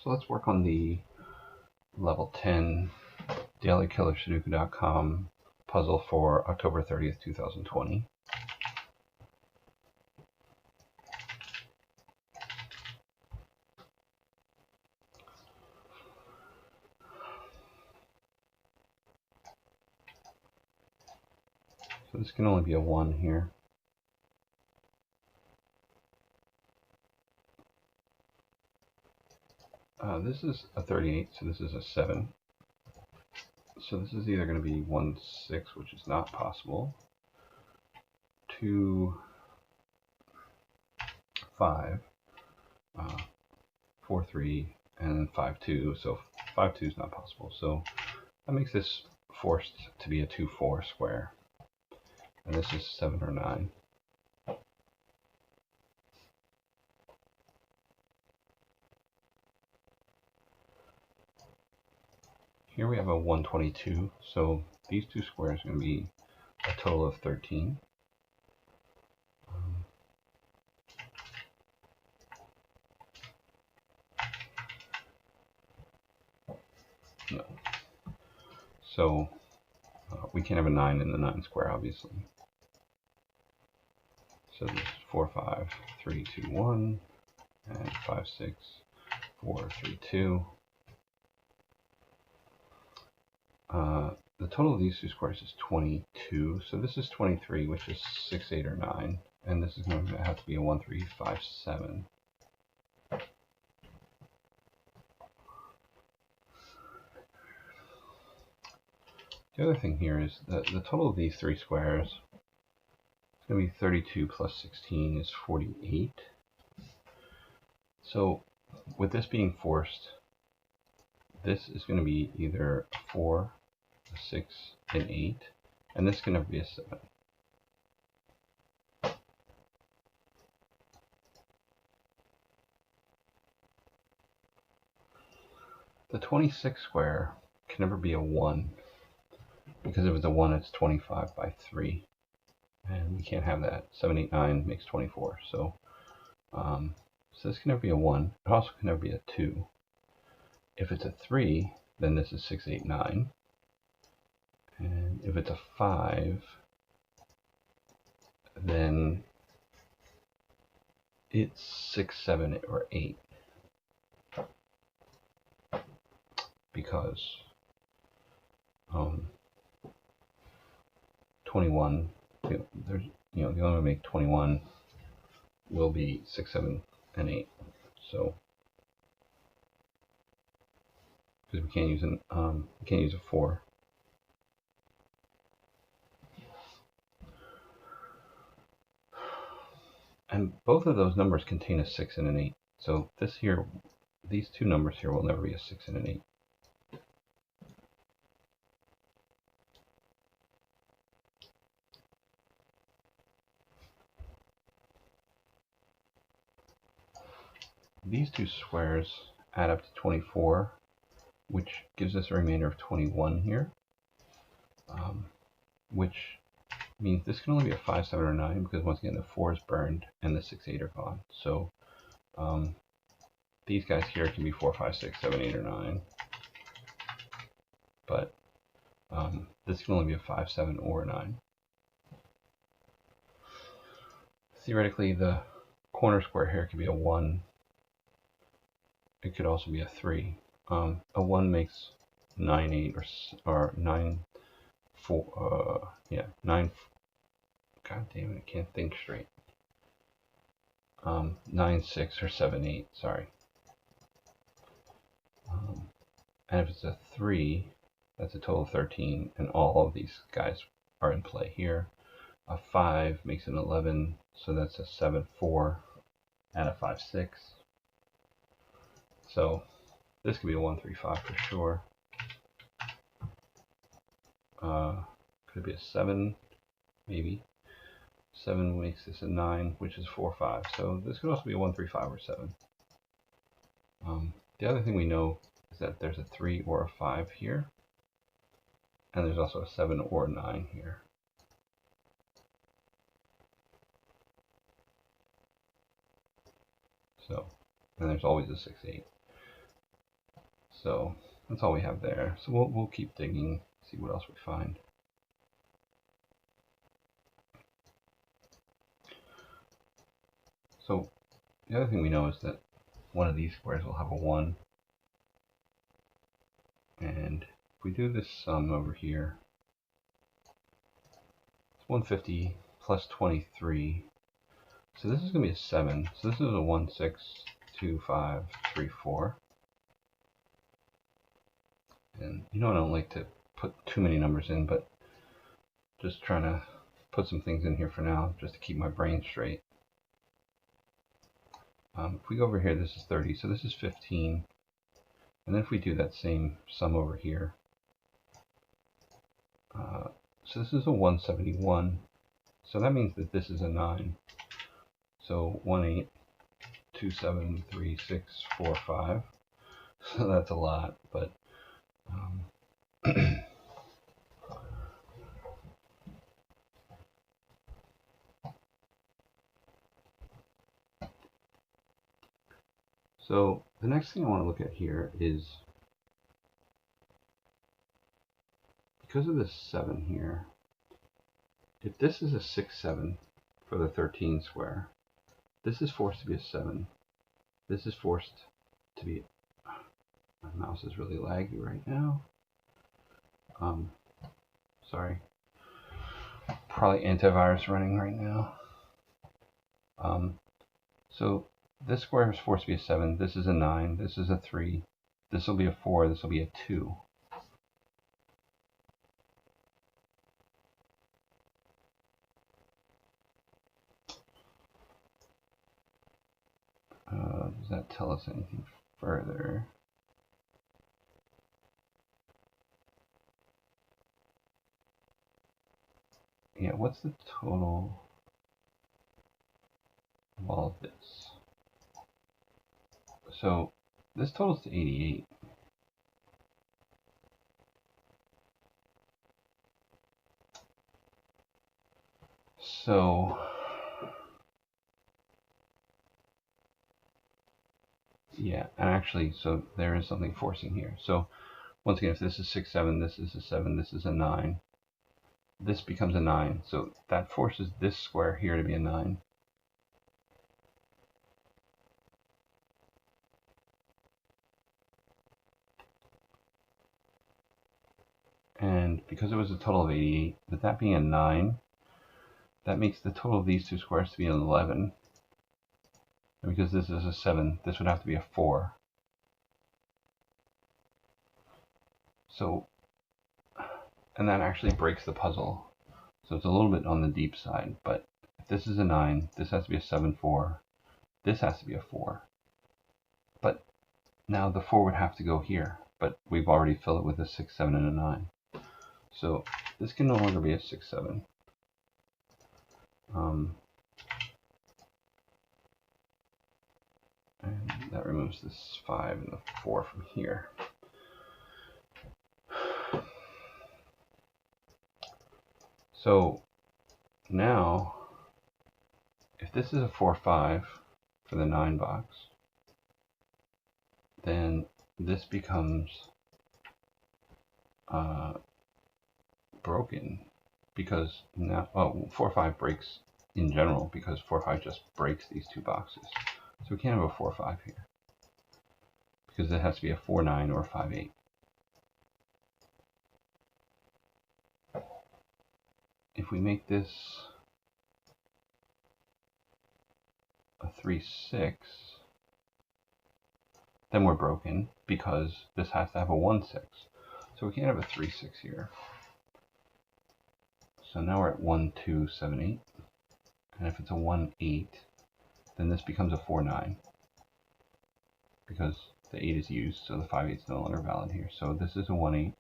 So let's work on the level 10 dailykillersudoku.com puzzle for October 30th, 2020. So this can only be a 1 here. This is a 38, so this is a 7. So this is either going to be 1, 6, which is not possible, 2, 5, 4, 3, and 5, 2. So 5, 2 is not possible. So that makes this forced to be a 2, 4 square. And this is 7 or 9. Here we have a 122, so these two squares are going to be a total of 13. No. So we can't have a 9 in the 9 square, obviously. So this is 4, 5, 3, 2, 1, and 5, 6, 4, 3, 2. The total of these two squares is 22, so this is 23, which is 6, 8, or 9, and this is going to have to be a 1, 3, 5, 7. The other thing here is that the total of these three squares is going to be 32 plus 16 is 48. So with this being forced, this is going to be either 4, 6, and 8, and this is going to be a 7. The 26 square can never be a 1, because if it's a 1, it's 25 by 3, and we can't have that. 7, 8, 9 makes 24, so this can never be a 1. It also can never be a 2. If it's a 3, then this is 6, 8, 9. And if it's a 5, then it's 6, 7, or 8. Because 21, there's, the only way to make 21 will be 6, 7, and 8. So because we can't use a 4. And both of those numbers contain a 6 and an 8. So these two numbers here will never be a 6 and an 8. These two squares add up to 24, which gives us a remainder of 21 here, which means this can only be a 5, 7, or 9, because once again the 4 is burned and the 6, 8 are gone. So these guys here can be 4, 5, 6, 7, 8, or 9, but this can only be a 5, 7, or 9. Theoretically, the corner square here could be a 1. It could also be a 3. A 1 makes 9, 8, or 9, 4, 9, god damn it, I can't think straight. 9, 6, or 7, 8, sorry. And if it's a 3, that's a total of 13, and all of these guys are in play here. A 5 makes an 11, so that's a 7, 4, and a 5, 6. So this could be a 1, 3, 5 for sure. Could be a 7, maybe. 7 makes this a 9, which is 4, 5. So this could also be a 1, 3, 5, or 7. The other thing we know is that there's a 3 or a 5 here. And there's also a 7 or a 9 here. So, and there's always a 6, 8. So that's all we have there. So we'll keep digging, see what else we find. So the other thing we know is that one of these squares will have a 1. And if we do this sum over here, it's 150 plus 23. So this is going to be a 7. So this is a 1, 6, 2, 5, 3, 4. And you know I don't like to put too many numbers in, but just trying to put some things in here for now, just to keep my brain straight. If we go over here, this is 30, so this is 15. And then if we do that same sum over here, so this is a 171. So that means that this is a 9. So 1, 8, 2, 7, 3, 6, 4, 5. So that's a lot, but so the next thing I want to look at here is, because of this 7 here, if this is a 6, 7 for the 13 square, this is forced to be a 7. This is forced to be, my mouse is really laggy right now. Sorry. Probably antivirus running right now. So this square is forced to be a 7. This is a 9. This is a 3. This will be a 4. This will be a 2. Does that tell us anything further? Yeah, what's the total of all of this? So this totals to 88. So yeah, and actually, so there is something forcing here. So once again, if this is 6, 7, this is a 7, this is a 9. This becomes a 9. So that forces this square here to be a 9. And because it was a total of 88, with that being a 9, that makes the total of these two squares to be an 11. And because this is a 7, this would have to be a 4. So, and that actually breaks the puzzle. So it's a little bit on the deep side, but if this is a 9, this has to be a 7, 4. This has to be a 4. But now the 4 would have to go here, but we've already filled it with a 6, 7, and a 9. So this can no longer be a 6, 7. And that removes this 5 and the 4 from here. So now, if this is a 4, 5 for the 9 box, then this becomes broken, because now 4, 5 breaks in general, because 4, 5 just breaks these two boxes. So we can't have a 4, 5 here, because it has to be a 4, 9 or a 5, 8. If we make this a 3, 6, then we're broken, because this has to have a 1, 6. So we can't have a 3, 6 here. So now we're at 1, 2, 7, 8. And if it's a 1, 8, then this becomes a 4, 9. Because the 8 is used, so the 5, 8 is no longer valid here. So this is a 1, 8.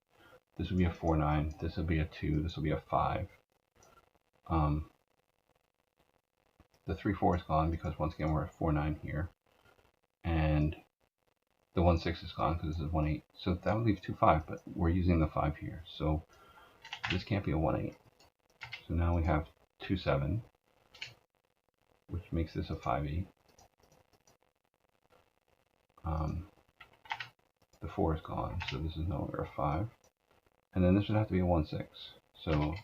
This will be a 4, 9. This will be a 2. This will be a 5. The 3, 4 is gone, because once again we're at 4, 9 here. And the 1, 6 is gone, because this is 1, 8. So that would leave 2, 5, but we're using the 5 here. So this can't be a 1, 8. So now we have 2, 7, which makes this a 5, 8. The 4 is gone, so this is no longer a 5. And then this would have to be a 1, 6. So,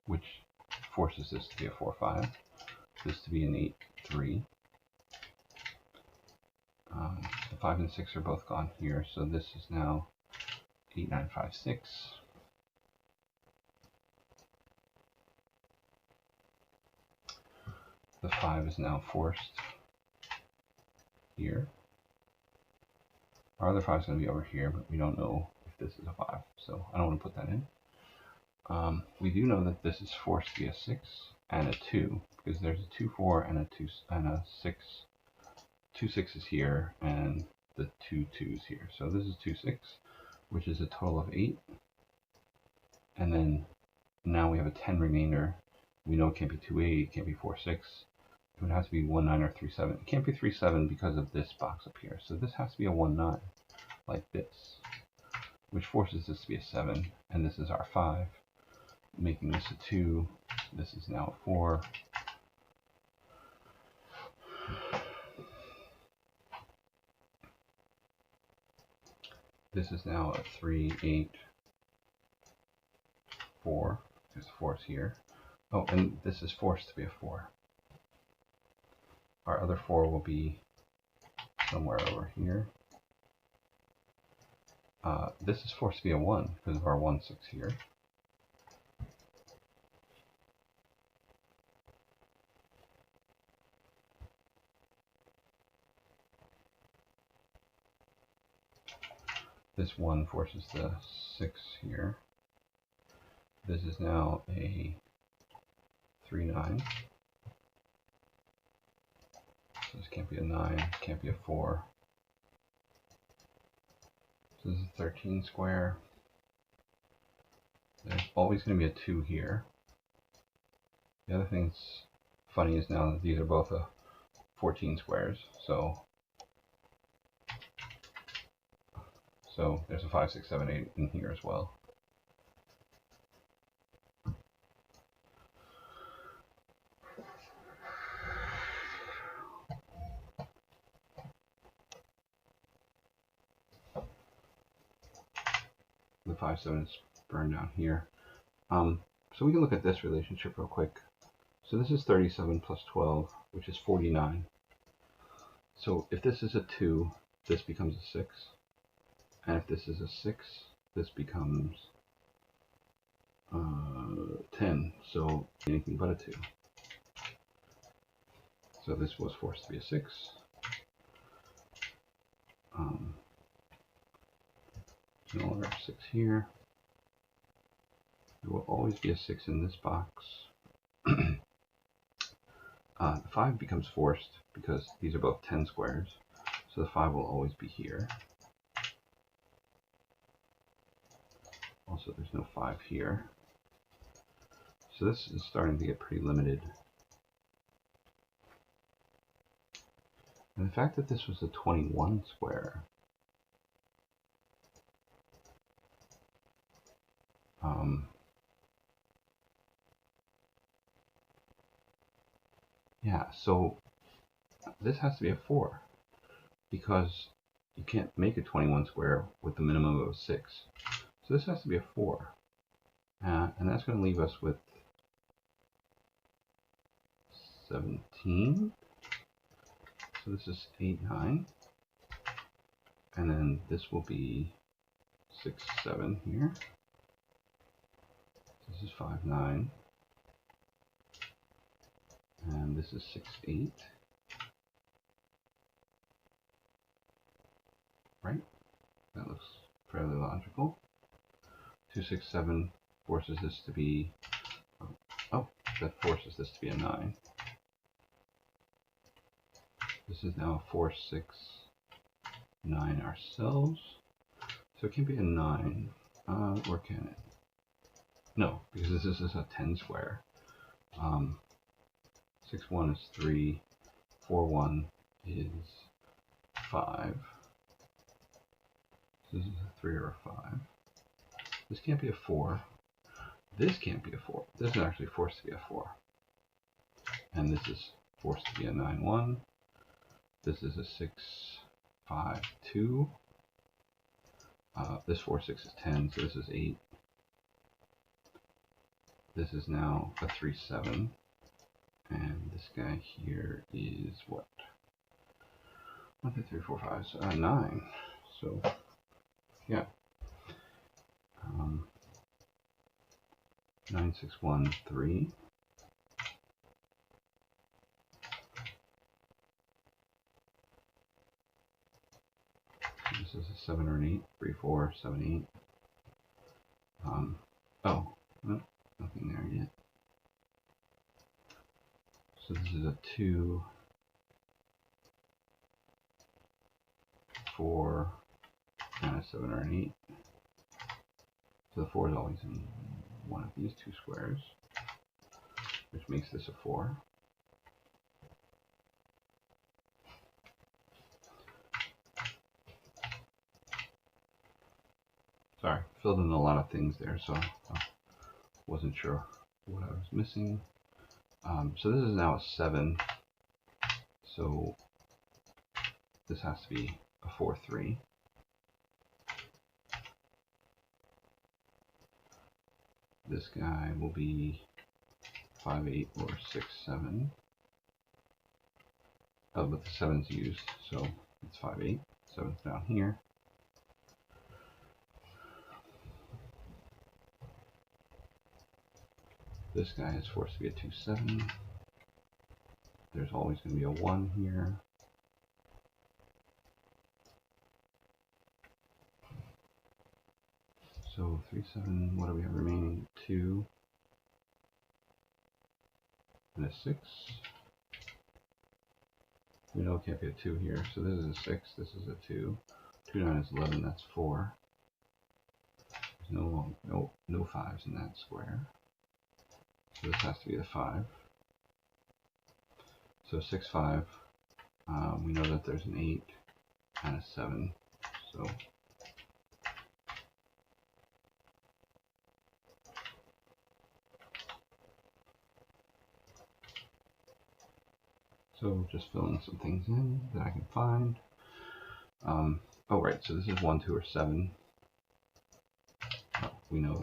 which forces this to be a 4, 5. This to be an 8, 3. The 5 and 6 are both gone here, so this is now 8, 9, 5, 6. The 5 is now forced here. Our other 5 is going to be over here, but we don't know if this is a 5, so I don't want to put that in. We do know that this is forced to be a 6 and a 2, because there's a 2, 4 and a 2 and a 6. 2 6s here and the 2 2s here. So this is 2 6, which is a total of 8. And then now we have a 10 remainder. We know it can't be 2 8, it can't be 4 6. It would have to be 1 9 or 3 7. It can't be 3 7 because of this box up here. So this has to be a 1 9, like this, which forces this to be a 7. And this is our 5, making this a 2. This is now a 4. This is now a 3, 8, 4. There's 4s here. Oh, and this is forced to be a 4. Our other 4 will be somewhere over here. This is forced to be a 1 because of our 1 6 here. This 1 forces the 6 here. This is now a 3 9. So this can't be a 9, can't be a 4. So this is a 13 square. There's always going to be a 2 here. The other thing that's funny is now that these are both a 14 squares, so there's a 5, 6, 7, 8 in here as well. The 5, 7 is burned down here. So we can look at this relationship real quick. So this is 37 plus 12, which is 49. So if this is a 2, this becomes a 6. And if this is a 6, this becomes 10. So anything but a 2. So this was forced to be a 6. No longer a 6 here. There will always be a 6 in this box. The 5 becomes forced because these are both 10 squares. So the 5 will always be here. Also, there's no 5 here. So this is starting to get pretty limited. And the fact that this was a 21 square, yeah, so this has to be a 4 because you can't make a 21 square with the minimum of a 6. So this has to be a 4. And that's going to leave us with 17. So this is 8, 9. And then this will be 6, 7 here. This is 5, 9. And this is 6, 8. Right? That looks fairly logical. 2, 6, 7 forces this to be, oh, that forces this to be a 9. This is now a 4, 6, 9 ourselves. So it can't be a 9, or can it? No, because this is a 10 square. 6, 1 is 3, 4, 1 is 5. So this is a 3 or a 5. This can't be a 4. This can't be a 4. This is actually forced to be a 4. And this is forced to be a 9, 1. This is a 6, 5, 2. This 4, 6 is 10, so this is 8. This is now a 3, 7. And this guy here is what? 1, 2, 3, 4, 5, 9. So, yeah. 9, 6, 1, 3. So this is a 7 or an 8. 3, 4, 7, 8. Oh, no, nothing there yet. So this is a 2, 4, and a 7 or an 8. So the 4 is always in one of these two squares, which makes this a 4. Sorry, filled in a lot of things there, so I wasn't sure what I was missing. So this is now a 7, so this has to be a 4, 3. This guy will be 5, 8, or 6, 7. Oh, but the 7's used, so it's 5, 8. 7's down here. This guy is forced to be a 2, 7. There's always going to be a 1 here. So 3, 7, what do we have remaining? 2 and a 6. We know it can't be a 2 here, so this is a 6, this is a 2. 2, 9 is 11, that's 4. There's no 5s in that square. So this has to be the 5. So 6, 5. We know that there's an 8 and a 7. So just filling some things in that I can find. Oh, right, so this is 1, 2, or 7. Oh, we know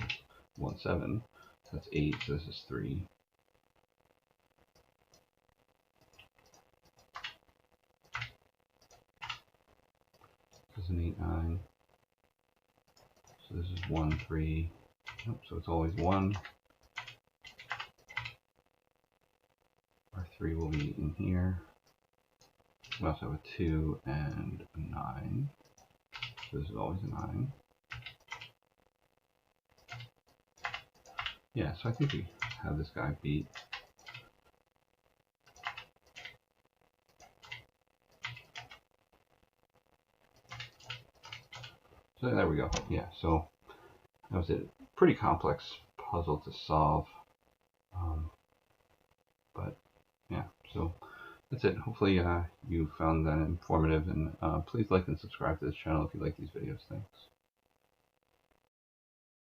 1, 7. So that's 8, so this is 3. This is an 8, 9. So this is 1, 3. Nope, so it's always 1. Our 3 will be in here. We also have a 2 and a 9. So this is always a 9. Yeah, so I think we have this guy beat. So there we go. Yeah, so that was a pretty complex puzzle to solve. But yeah, so that's it. Hopefully you found that informative, and please like and subscribe to this channel if you like these videos. Thanks.